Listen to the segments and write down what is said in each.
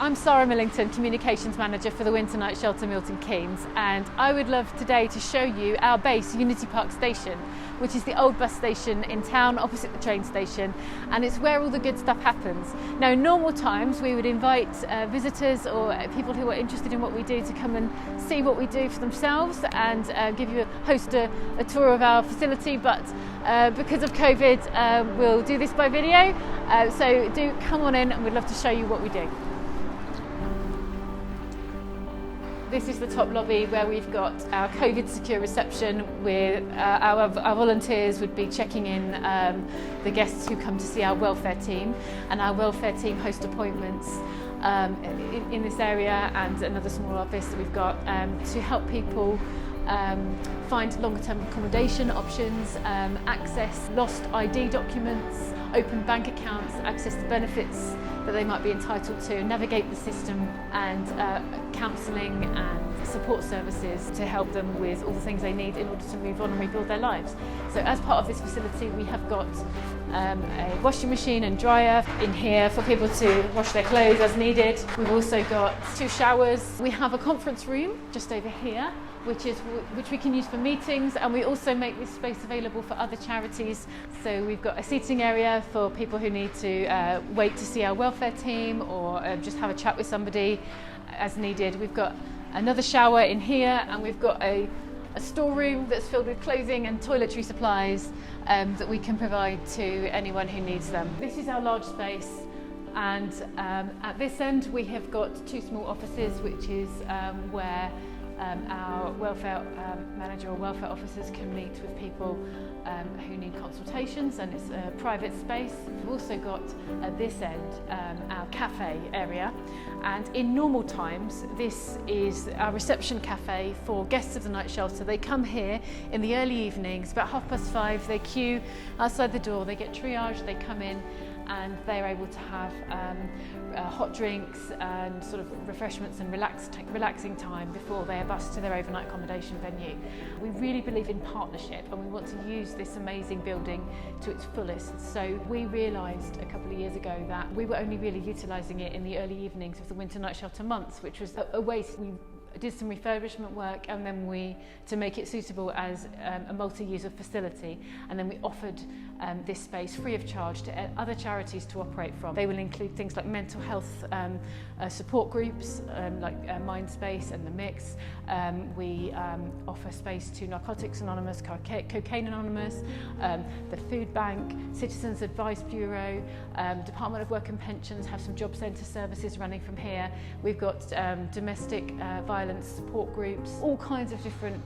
I'm Sarah Millington, Communications Manager for the Winter Night Shelter Milton Keynes, and I would love today to show you our base, Unity Park Station, which is the old bus station in town opposite the train station, and it's where all the good stuff happens. Now, in normal times we would invite visitors or people who are interested in what we do to come and see what we do for themselves and host a tour of our facility, but because of COVID we'll do this by video, so do come on in and we'd love to show you what we do. This is the top lobby where we've got our COVID secure reception with our volunteers would be checking in the guests who come to see our welfare team, and our welfare team host appointments in this area and another small office that we've got to help people find longer term accommodation options, access lost ID documents, open bank accounts, access the benefits that they might be entitled to, navigate the system, and counselling and support services to help them with all the things they need in order to move on and rebuild their lives. So as part of this facility we have got a washing machine and dryer in here for people to wash their clothes as needed. We've also got 2 showers. We have a conference room just over here which we can use for meetings, and we also make this space available for other charities. So we've got a seating area for people who need to wait to see our welfare team or just have a chat with somebody as needed. We've got another shower in here, and we've got a storeroom that's filled with clothing and toiletry supplies that we can provide to anyone who needs them. This is our large space, and at this end we have got 2 small offices, which is where our welfare manager or welfare officers can meet with people who need consultations, and it's a private space. We've also got at this end our cafe area, and in normal times this is our reception cafe for guests of the night shelter. They come here in the early evenings, about 5:30, they queue outside the door, they get triaged, they come in and they're able to have hot drinks and sort of refreshments and relaxing time before they are bused to their overnight accommodation venue. We really believe in partnership, and we want to use this amazing building to its fullest. So we realised a couple of years ago that we were only really utilising it in the early evenings of the winter night shelter months, which was a waste. We did some refurbishment work, and then to make it suitable as a multi-user facility, and then we offered this space free of charge to other charities to operate from. They will include things like mental health support groups like Mindspace and The Mix. We offer space to Narcotics Anonymous, Cocaine Anonymous, the Food Bank, Citizens Advice Bureau, Department of Work and Pensions have some job centre services running from here. We've got domestic violence support groups, all kinds of different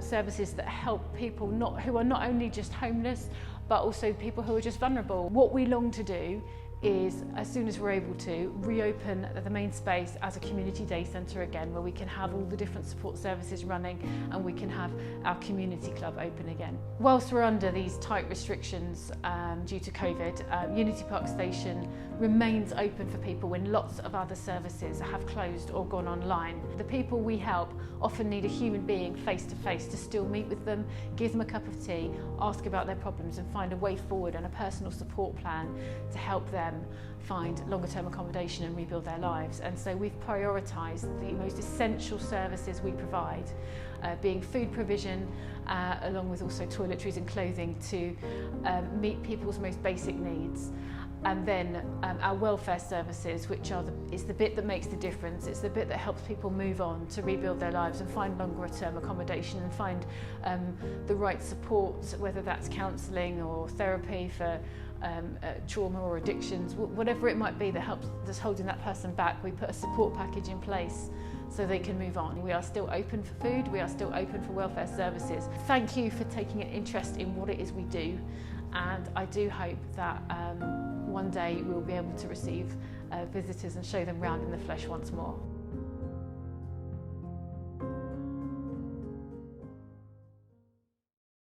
services that help people who are not only just homeless, but also people who are just vulnerable. What we long to do is, as soon as we're able to, reopen the main space as a community day centre again, where we can have all the different support services running and we can have our community club open again. Whilst we're under these tight restrictions due to COVID, Unity Park Station remains open for people when lots of other services have closed or gone online. The people we help often need a human being face to face to still meet with them, give them a cup of tea, ask about their problems and find a way forward and a personal support plan to help them find longer term accommodation and rebuild their lives. And so we've prioritised the most essential services we provide, being food provision, along with also toiletries and clothing to meet people's most basic needs. And then our welfare services, which is the bit that makes the difference. It's the bit that helps people move on to rebuild their lives and find longer term accommodation and find the right support, whether that's counselling or therapy for trauma or addictions, whatever it might be that's holding that person back. We put a support package in place so they can move on. We are still open for food, we are still open for welfare services. Thank you for taking an interest in what it is we do, and I do hope that one day we'll be able to receive visitors and show them round in the flesh once more.